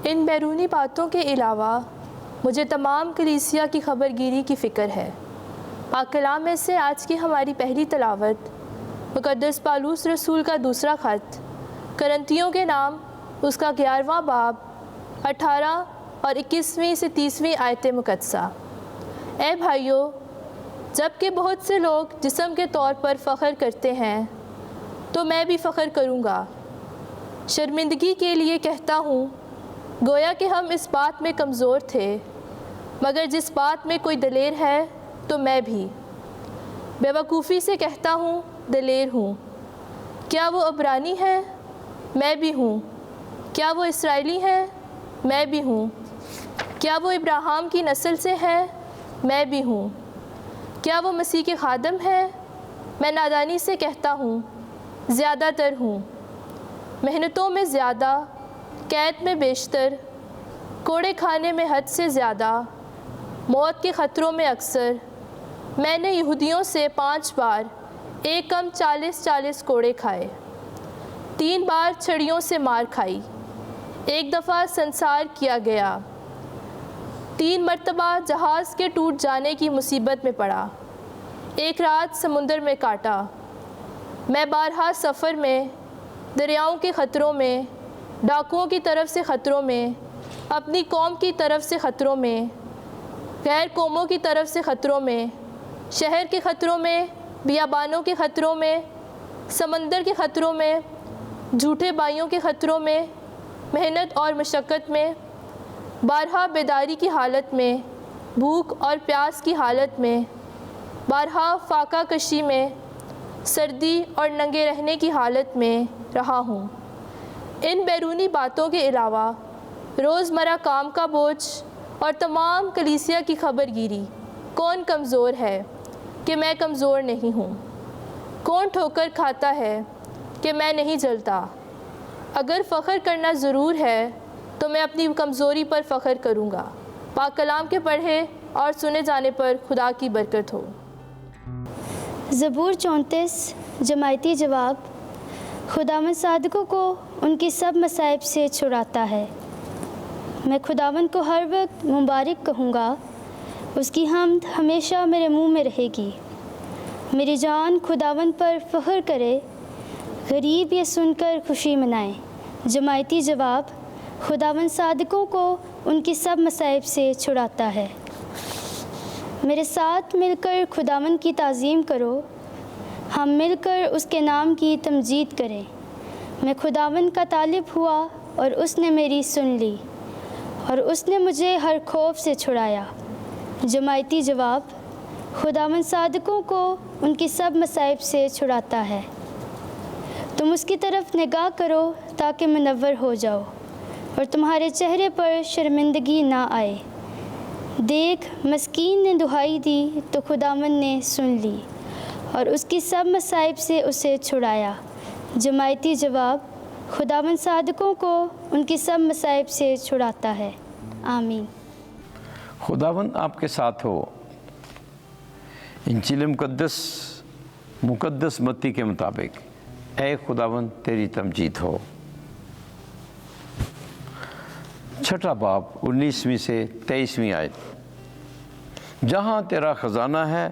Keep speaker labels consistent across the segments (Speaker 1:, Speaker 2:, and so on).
Speaker 1: ان بیرونی باتوں کے علاوہ مجھے تمام کلیسیا کی خبر گیری کی فکر ہے۔ پاک کلام میں سے آج کی ہماری پہلی تلاوت مقدس پالوس رسول کا دوسرا خط کرنتیوں کے نام اس کا 11واں باب 18 اور 21ویں سے 30ویں آیت مقدسہ۔ اے بھائیو، جب کہ بہت سے لوگ جسم کے طور پر فخر کرتے ہیں تو میں بھی فخر کروں گا۔ شرمندگی کے لیے کہتا ہوں، گویا کہ ہم اس بات میں کمزور تھے، مگر جس بات میں کوئی دلیر ہے تو میں بھی بے وقوفی سے کہتا ہوں دلیر ہوں۔ کیا وہ عبرانی ہے؟ میں بھی ہوں۔ کیا وہ اسرائیلی ہے؟ میں بھی ہوں۔ کیا وہ ابراہیم کی نسل سے ہے؟ میں بھی ہوں۔ کیا وہ مسیح کے خادم ہے؟ میں نادانی سے کہتا ہوں زیادہ تر ہوں۔ محنتوں میں زیادہ، قید میں بیشتر، کوڑے کھانے میں حد سے زیادہ، موت کے خطروں میں اکثر۔ میں نے یہودیوں سے 5 بار ایک کم 40 کوڑے کھائے، 3 بار چھڑیوں سے مار کھائی، 1 دفعہ سنسار کیا گیا، 3 مرتبہ جہاز کے ٹوٹ جانے کی مصیبت میں پڑا، 1 رات سمندر میں کاٹا۔ میں بارہا سفر میں، دریاؤں کے خطروں میں، ڈاکوؤں کی طرف سے خطروں میں، اپنی قوم کی طرف سے خطروں میں، غیر قوموں کی طرف سے خطروں میں، شہر کے خطروں میں، بیابانوں کے خطروں میں، سمندر کے خطروں میں، جھوٹے بھائیوں کے خطروں میں، محنت اور مشقت میں، بارہا بیداری کی حالت میں، بھوک اور پیاس کی حالت میں، بارہا فاقہ کشی میں، سردی اور ننگے رہنے کی حالت میں رہا ہوں۔ ان بیرونی باتوں کے علاوہ روزمرہ کام کا بوجھ اور تمام کلیسیا کی خبر گیری، کون کمزور ہے کہ میں کمزور نہیں ہوں؟ کون ٹھوکر کھاتا ہے کہ میں نہیں جلتا؟ اگر فخر کرنا ضرور ہے تو میں اپنی کمزوری پر فخر کروں گا۔ پاک کلام کے پڑھے اور سنے جانے پر خدا کی برکت ہو۔
Speaker 2: زبور 34 جماعتی جواب۔ خداوند صادقوں کو ان کی سب مصائب سے چھڑاتا ہے۔ میں خداوند کو ہر وقت مبارک کہوں گا، اس کی حمد ہمیشہ میرے منہ میں رہے گی۔ میری جان خداوند پر فخر کرے، غریب یہ سن کر خوشی منائیں۔ جماعتی جواب۔ خداوند صادقوں کو ان کی سب مصائب سے چھڑاتا ہے۔ میرے ساتھ مل کر خداوند کی تعظیم کرو، ہم مل کر اس کے نام کی تمجید کریں۔ میں خداوند کا طالب ہوا اور اس نے میری سن لی، اور اس نے مجھے ہر خوف سے چھڑایا۔ جماعتی جواب۔ خداوند صادقوں کو ان کی سب مصائب سے چھڑاتا ہے۔ تم اس کی طرف نگاہ کرو تاکہ منور ہو جاؤ اور تمہارے چہرے پر شرمندگی نہ آئے۔ دیکھ، مسکین نے دہائی دی تو خداوند نے سن لی اور اس کی سب مصائب سے اسے چھڑایا۔ جماعتی جواب۔ خداوند صادقوں کو ان کی سب مصائب سے چھڑاتا ہے۔ آمین۔
Speaker 3: خداوند آپ کے ساتھ ہو۔ انجیل مقدس متی کے مطابق اے خداوند تیری تمجید ہو۔ 6 باب 19ویں سے 23ویں آیت۔ جہاں تیرا خزانہ ہے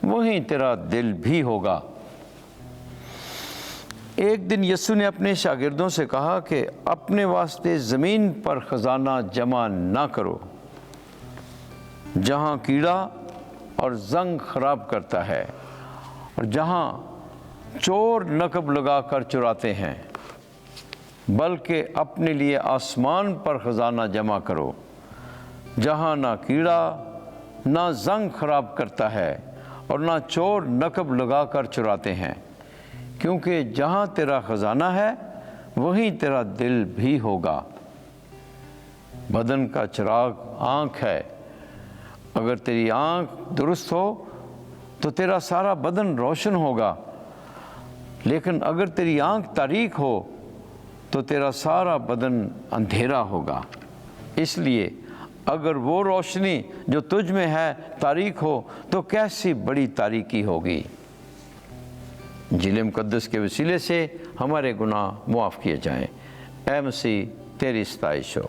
Speaker 3: وہیں تیرا دل بھی ہوگا۔ ایک دن یسوع نے اپنے شاگردوں سے کہا کہ اپنے واسطے زمین پر خزانہ جمع نہ کرو، جہاں کیڑا اور زنگ خراب کرتا ہے اور جہاں چور نقب لگا کر چراتے ہیں، بلکہ اپنے لیے آسمان پر خزانہ جمع کرو، جہاں نہ کیڑا نہ زنگ خراب کرتا ہے اور نہ چور نقب لگا کر چراتے ہیں، کیونکہ جہاں تیرا خزانہ ہے وہیں تیرا دل بھی ہوگا۔ بدن کا چراغ آنکھ ہے۔ اگر تیری آنکھ درست ہو تو تیرا سارا بدن روشن ہوگا، لیکن اگر تیری آنکھ تاریک ہو تو تیرا سارا بدن اندھیرا ہوگا۔ اس لیے اگر وہ روشنی جو تجھ میں ہے تاریک ہو تو کیسی بڑی تاریکی ہوگی۔ انجیل مقدس کے وسیلے سے ہمارے گناہ معاف کیے جائیں۔ اے مسیح تیری ستائش ہو۔